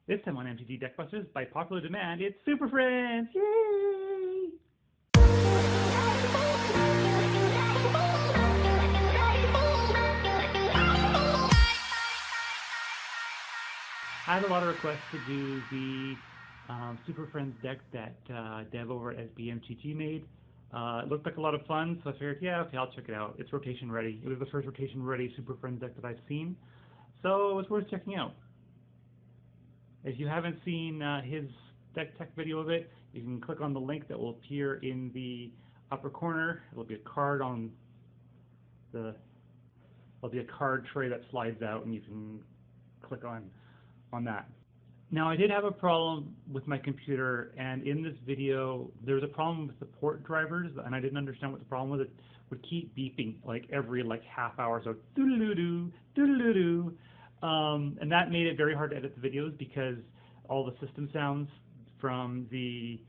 This time on MTG Deck Busters, by popular demand, it's Superfriends! Yay! I had a lot of requests to do the Superfriends deck that Dev over at SBMTG made. It looked like a lot of fun, so I figured, yeah, okay, I'll check it out. It's rotation ready. It was the first rotation ready Superfriends deck that I've seen, so it's worth checking out. If you haven't seen his deck tech video of it, you can click on the link that will appear in the upper corner. It'll be a card on the, there'll be a card tray that slides out, and you can click on that. Now, I did have a problem with my computer, and in this video, there's a problem with the port drivers, and I didn't understand what the problem was. It would keep beeping like every half hour, so doo-doo-doo-doo, doo-doo-doo-doo. And that made it very hard to edit the videos because all the system sounds from the,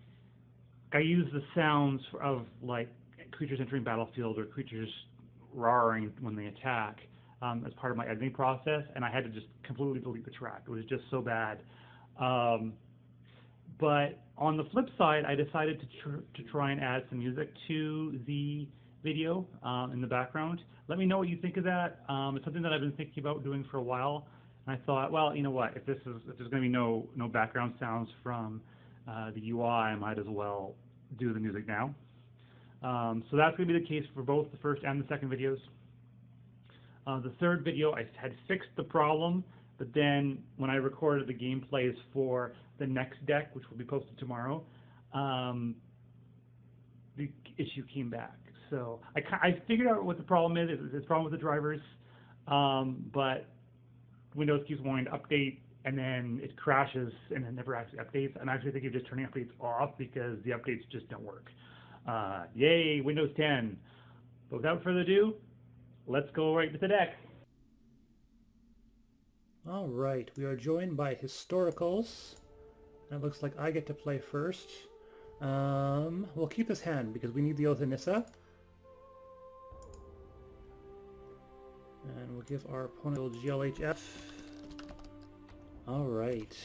I use the sounds of creatures entering battlefield or creatures roaring when they attack as part of my editing process, and I had to just completely delete the track. It was just so bad. But on the flip side, I decided to try and add some music to the video in the background. Let me know what you think of that. It's something that I've been thinking about doing for a while, and I thought, well, you know what? If there's going to be no background sounds from the UI, I might as well do the music now. So that's going to be the case for both the first and the second videos. The third video, I had fixed the problem, but then when I recorded the gameplays for the next deck, which will be posted tomorrow, the issue came back. So I figured out what the problem is. It's a problem with the drivers, but Windows keeps wanting to update, and then it crashes, and it never actually updates. I'm actually thinking of just turning updates off because the updates just don't work. Yay, Windows 10. But without further ado, let's go right to the deck. All right, we are joined by Historicals. It looks like I get to play first. We'll keep this hand because we need the Oath of Nissa. And we'll give our opponent a little GLHF. All right.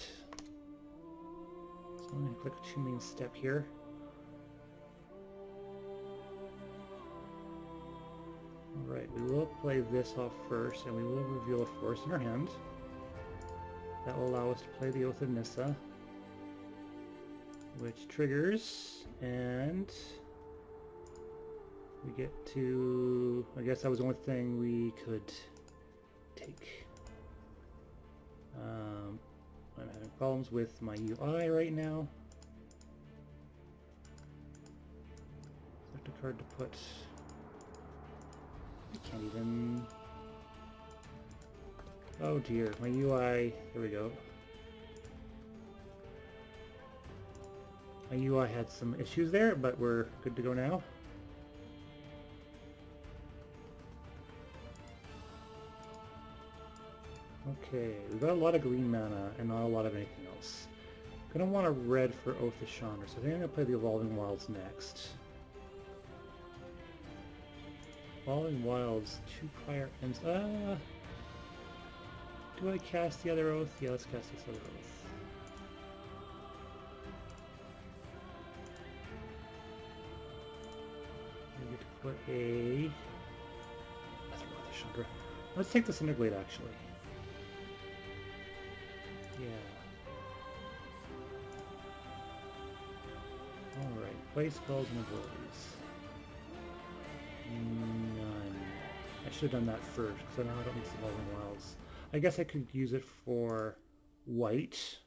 So I'm going to click Two Main Step here. Alright, we will play this off first, and we will reveal a force in our hand. That will allow us to play the Oath of Nissa, which triggers, and we get to, I guess that was the only thing we could take. I'm having problems with my UI right now. Select a card to put. I can't even... Oh dear, my UI... There we go. My UI had some issues there, but we're good to go now. Okay, we've got a lot of green mana and not a lot of anything else. Gonna want a red for Oath of Chandra, so I think I'm gonna play the Evolving Wilds next. Evolving Wilds, 2 prior ends. Do I cast the other Oath? Yeah, let's cast this other Oath. I get to put a... Other Chandra. Let's take this Interblade, actually. Yeah. Alright, play spells and abilities. None. I should have done that first, because now I don't need Evolving Wilds. I guess I could use it for white.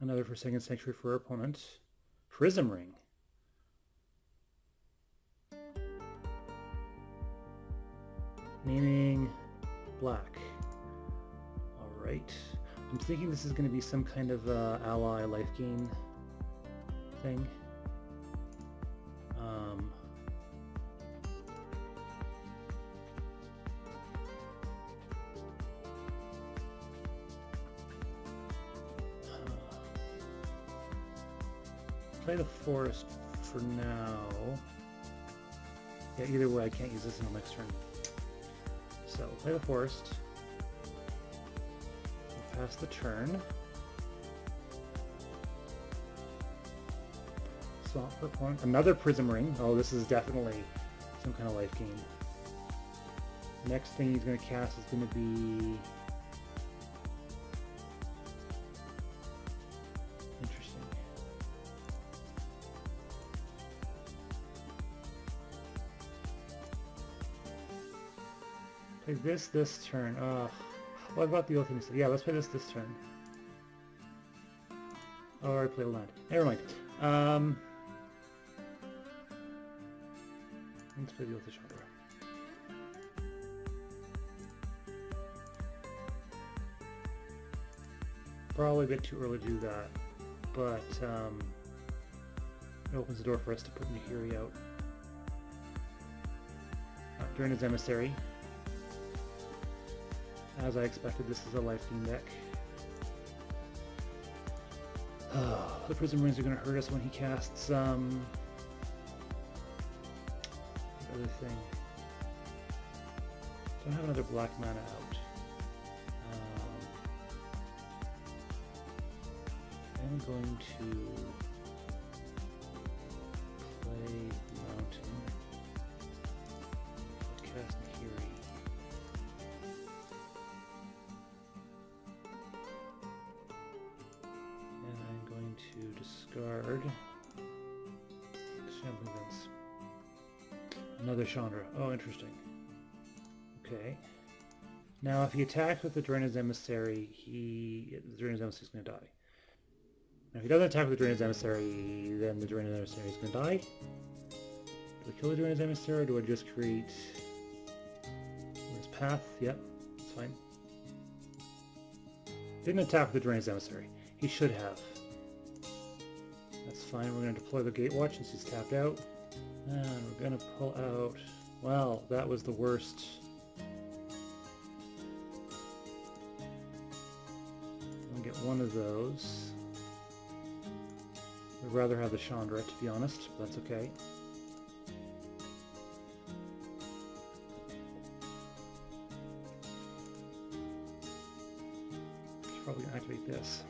Another for Second Sanctuary for our opponent. Prism Ring. Meaning black. Alright. I'm thinking this is going to be some kind of ally life gain thing. Play the forest for now. Yeah, either way, I can't use this until next turn. So, play the forest. We'll pass the turn. Swamp for point. Another Prism Ring. Oh, this is definitely some kind of life gain. Next thing he's going to cast is going to be... interesting. Play this turn. What about the Oath Initiative? Yeah, let's play this turn. Oh, I already played a land. Never mind. Let's play the Oath of Chandra. Probably a bit too early to do that, but it opens the door for us to put Nahiri out. During his Emissary. As I expected, this is a life gain deck. The Prism Rings are going to hurt us when he casts the other thing. Don't have another black mana out. I'm going to play Mountain. Cast Nahiri. And I'm going to discard Shambling Vents. Another Chandra. Oh, interesting. Okay. Now, if he attacks with the Draenei's Emissary, the Draenei's Emissary is going to die. Now, if he doesn't attack with the Draenei's Emissary, then the Draenei's Emissary is going to die. Do I kill the Draenei's Emissary, or do I just create this path? Yep, that's fine. Didn't attack with the Draenei's Emissary. He should have. That's fine. We're going to deploy the Gatewatch since he's tapped out. And we're going to pull out... Well, that was the worst. I'll get one of those. I'd rather have the Chandra, to be honest, but that's okay. Should probably activate this.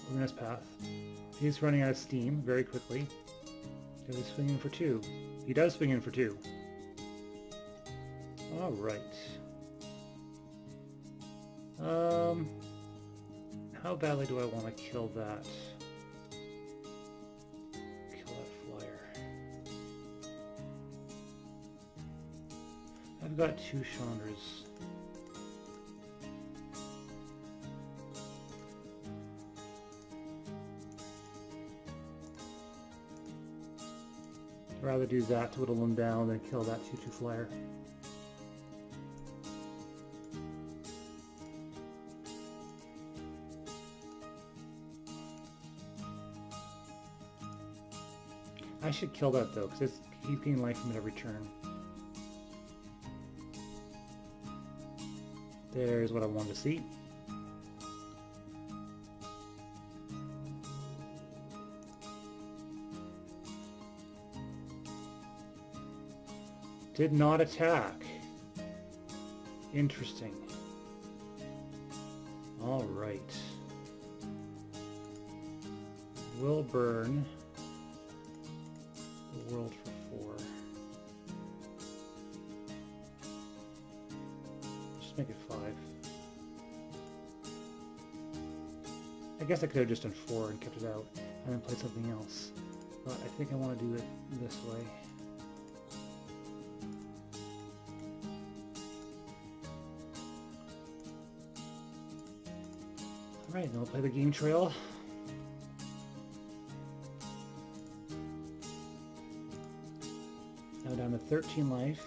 Luminous Path. He's running out of steam very quickly. Does he swing in for 2? He does swing in for 2. Alright. How badly do I want to kill that? I've got 2 Chandras. I'd rather do that to whittle them down than kill that 2/2 flyer. I should kill that though, because he's getting life from it every turn. There's what I wanted to see. Did not attack. Interesting. All right. Will burn the world for 4. Just make it 5. I guess I could have just done 4 and kept it out and then played something else. But I think I want to do it this way. Alright, then we'll play the game trail. Now down to 13 life.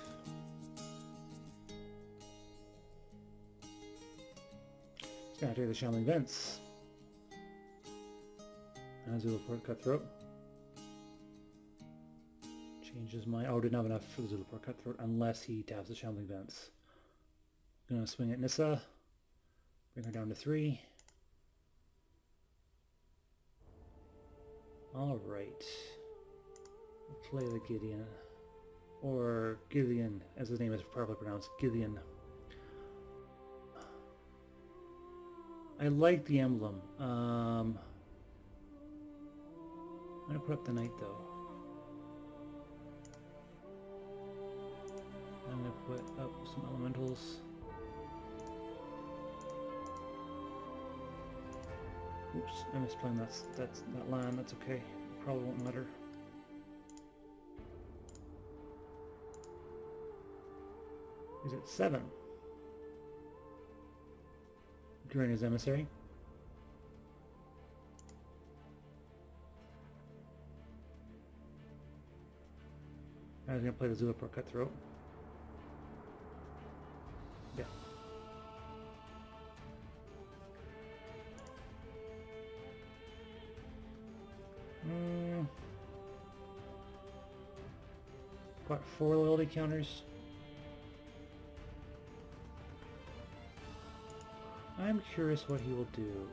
Just gonna do the Shambling Vents. And Zulaport Cutthroat. Changes my... Oh, didn't have enough for the Zulaport Cutthroat unless he taps the Shambling Vents. Gonna swing at Nissa. Bring her down to 3. Alright. We'll play the Gideon. or Gideon, as his name is probably pronounced, Gideon. I like the emblem. I'm gonna put up the knight though. I'm gonna put up some elementals. Oops, I misplayed that land. That's okay. Probably won't matter. Is it 7? During his emissary. I was gonna play the Zulapur Cutthroat. Yeah. Got 4 loyalty counters. I'm curious what he will do.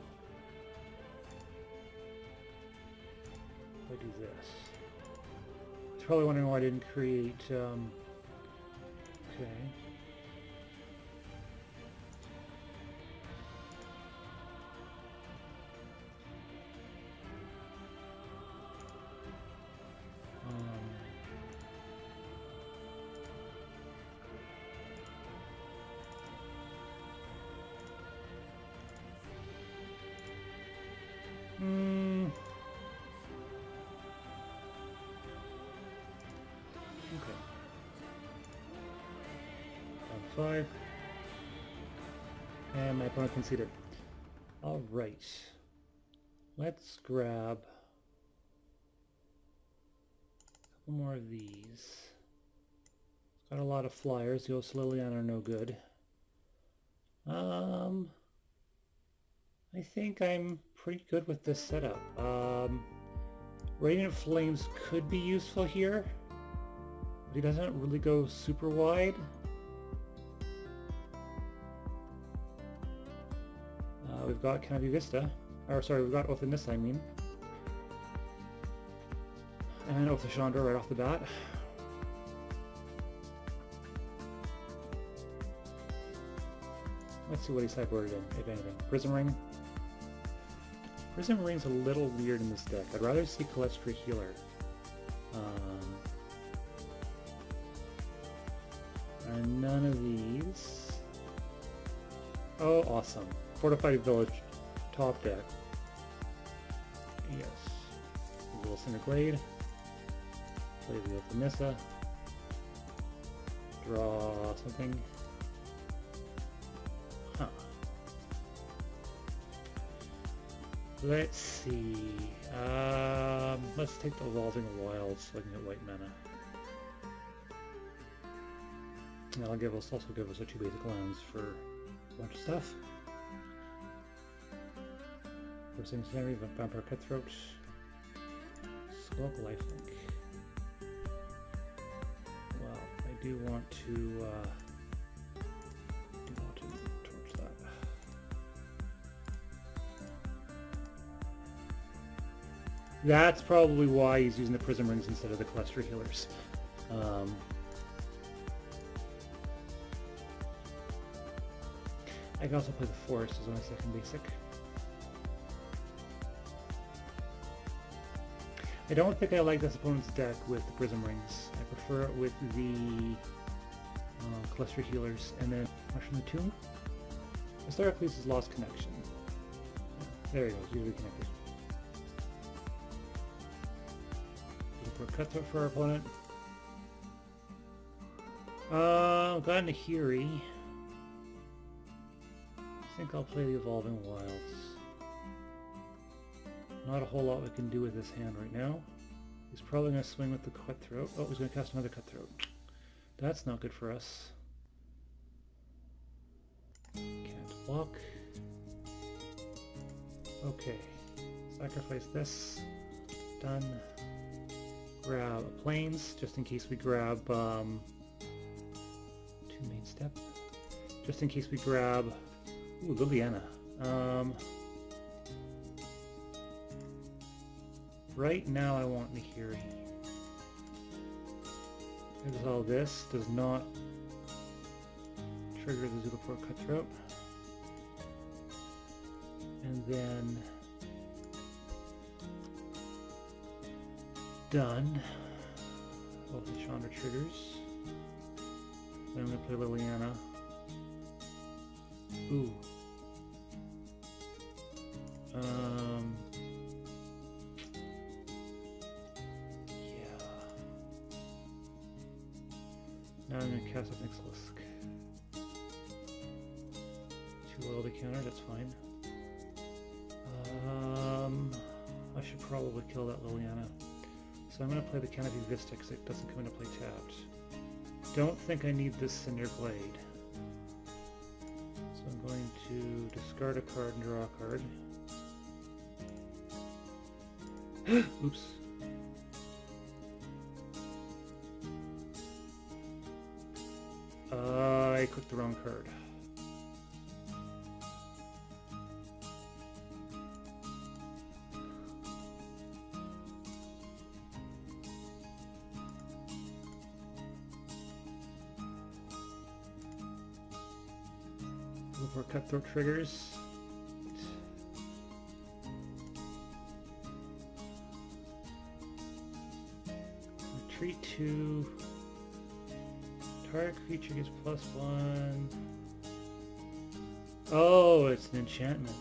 If I do this. He's probably wondering why I didn't create, okay. Okay. Down 5. And my opponent conceded. Alright. Let's grab a couple more of these. It's got a lot of flyers. The Liliana are no good. I think I'm pretty good with this setup. Radiant Flames could be useful here, but he doesn't really go super wide. We've got Canopy Vista, or sorry, we've got Oath of Nissa, I mean. And Oath of Chandra right off the bat. Let's see what he's sideboarded in, if anything. Prism Ring. Prism Ring's a little weird in this deck. I'd rather see Kalestra Healer. And none of these. Oh, awesome. Fortified Village, top deck. Yes. A little Cinderglade. Play the Oath of Nissa. Draw something. Huh. Let's see. Let's take the Evolving Wilds so I can get white mana. That'll also give us our 2 basic lands for a bunch of stuff. First thing Scenery, Vampire Cutthroat, Skulk Lifelink. Well, I do want to torch that. That's probably why he's using the Prism Rings instead of the Cluster Healers. I can also play the Forest as my second basic. I don't think I like this opponent's deck with the Prism Rings. I prefer it with the Cluster Healers and then Mushroom the Tomb. Historically, this is Lost Connection. There he goes, he's reconnected. We'll put Cutthroat for our opponent. Got Nahiri. I think I'll play the Evolving Wilds. Not a whole lot we can do with this hand right now. He's probably going to swing with the Cutthroat. Oh, he's going to cast another Cutthroat. That's not good for us. Can't block. Okay. Sacrifice this. Done. Grab a Plains, just in case we grab 2 main step. Just in case we grab... Ooh, Liliana. Right now I want Nahiri. Exile this, does not trigger the Zulapur Cutthroat. And then done. All the Chandra triggers. Then I'm going to play Liliana. Ooh. Yeah. Now I'm going to cast up Nixilisk. 2 loyalty counter, that's fine. I should probably kill that Liliana. So I'm going to play the Canopy Vista because it doesn't come into play tapped. Don't think I need this Cinder Blade. So I'm going to discard a card and draw a card. Oops. I clicked the wrong card. More Cutthroat triggers. Retreat 2. Target creature gets +1. Oh, it's an enchantment.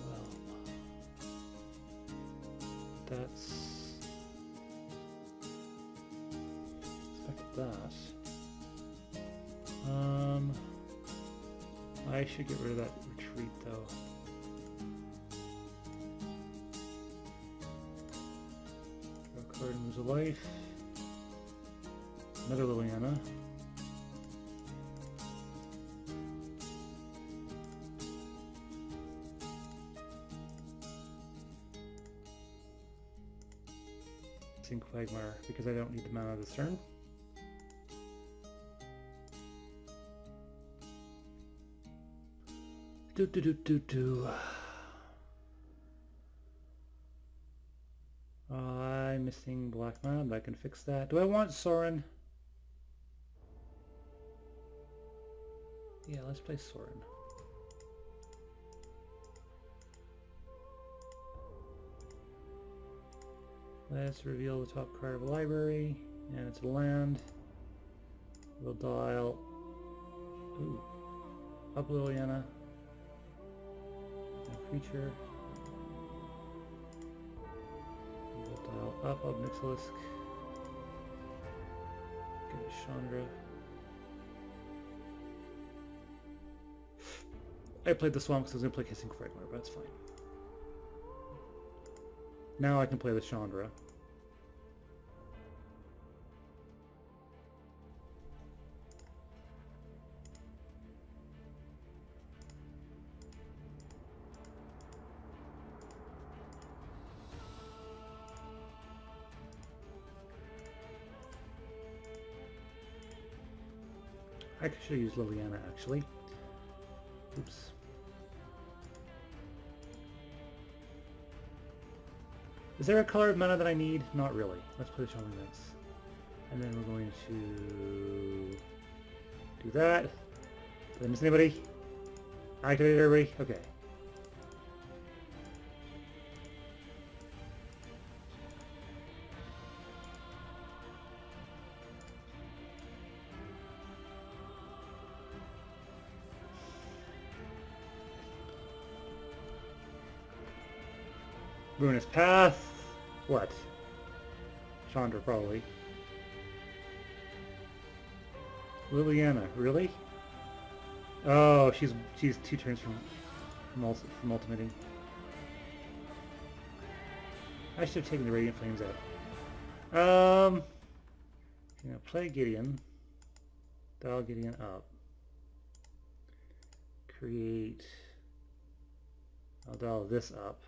Well, that's... expected that. I should get rid of that retreat though. Draw a card and lose a life. Another Liliana. Sink Quagmire because I don't need the mana this turn. I'm missing black mana, but I can fix that. Do I want Sorin? Yeah, let's play Sorin. Let's reveal the top card of a library, and it's a land. We'll dial. Ooh. Up Liliana. Creature. We'll dial up Nixilisk. Get a Chandra. I played the Swamp because I was going to play Kissing Fragmar, but that's fine. Now I can play the Chandra. I should use Liliana actually. Oops. Is there a color of mana that I need? Not really. Let's play the Channeling Vents. And then we're going to do that. Did I miss anybody? Activate everybody? Okay. Ruinous Path. What? Chandra, probably. Liliana, really? Oh, she's 2 turns from ultimating. I should have taken the Radiant Flames out. Play Gideon. Dial Gideon up. Create. I'll dial this up.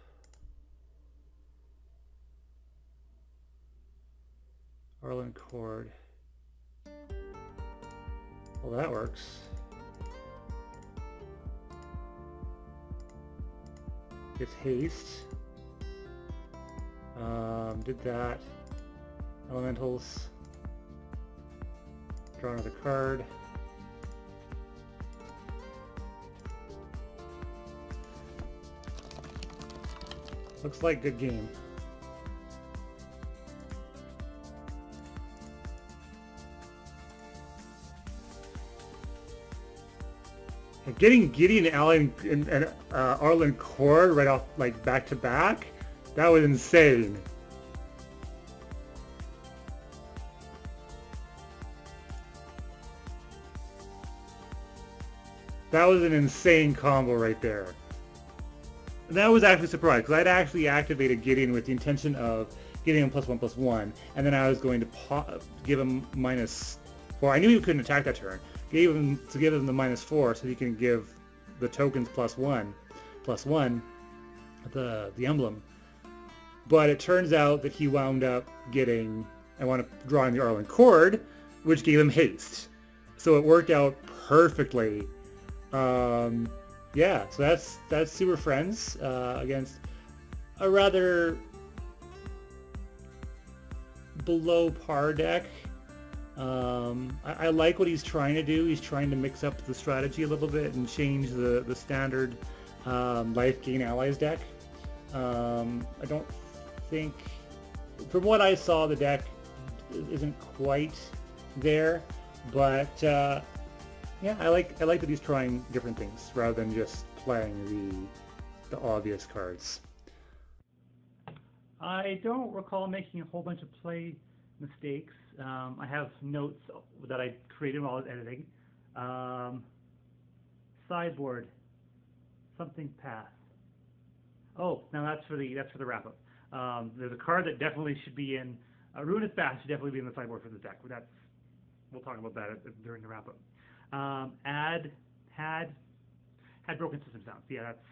Arlen Cord. Well, that works. Gets haste. Did that. Elementals. Draw another card. Looks like good game. Getting Gideon, Allen, and Arlen Cord right off, like, back to back, that was insane. That was an insane combo right there. And that was actually surprised, because I'd actually activated Gideon with the intention of giving him +1/+1, and then I was going to give him -4. I knew he couldn't attack that turn. Give him the -4 so he can give the tokens +1/+1, the emblem. But it turns out that he wound up getting, I wound up drawing the Arlen Cord, which gave him haste. So it worked out perfectly. Yeah, so that's Super Friends against a rather below par deck. I like what he's trying to do. He's trying to mix up the strategy a little bit and change the standard Lifegain Allies deck. I don't think, from what I saw, the deck isn't quite there, but yeah, I like that he's trying different things rather than just playing the obvious cards. I don't recall making a whole bunch of play mistakes. I have notes that I created while I was editing. Sideboard, something path. Oh, now that's for the wrap up. There's a card that definitely should be in Ruinous Bath should definitely be in the sideboard for this deck. We'll talk about that during the wrap up. Had broken system sounds. Yeah, that's.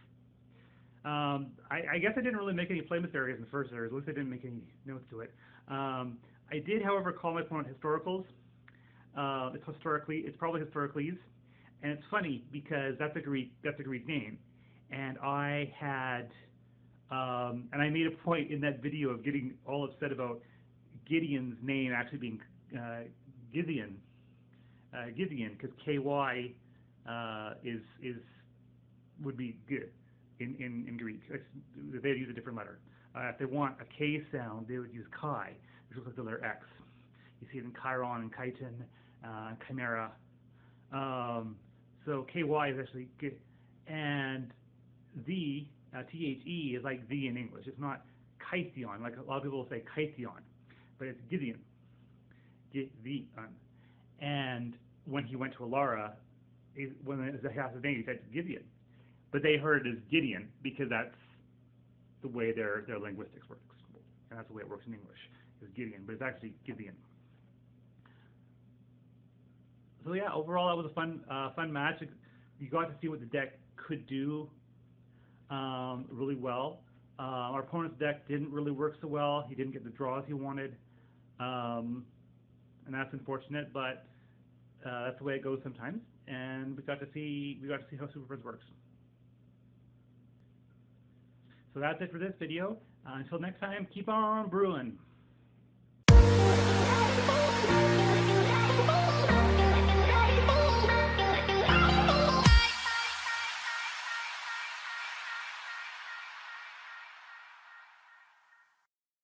I guess I didn't really make any play mistakes in the first series. At least I didn't make any notes to it. I did, however, call my opponent historicals. It's probably historicles, and it's funny because that's a Greek name, and I had, and I made a point in that video of getting all upset about Gideon's name actually being Gideon, because KY would be good in Greek. They'd use a different letter. If they want a K sound, they would use Chi, which looks like the letter X. You see it in Chiron and Chitin, Chimera. So KY is actually good. And the, THE is like the in English. It's not Kytheon, like a lot of people will say Kytheon, but it's Gideon. Gideon. And when he went to Alara, when it has his name, he said Gideon. But they heard it as Gideon because that's the way their linguistics works. And that's the way it works in English, is Gideon, but it's actually Gideon. So yeah, overall that was a fun match. You got to see what the deck could do really well. Our opponent's deck didn't really work so well. He didn't get the draws he wanted, and that's unfortunate. But that's the way it goes sometimes. And we got to see how Superfriends works. So that's it for this video. Until next time, keep on brewing.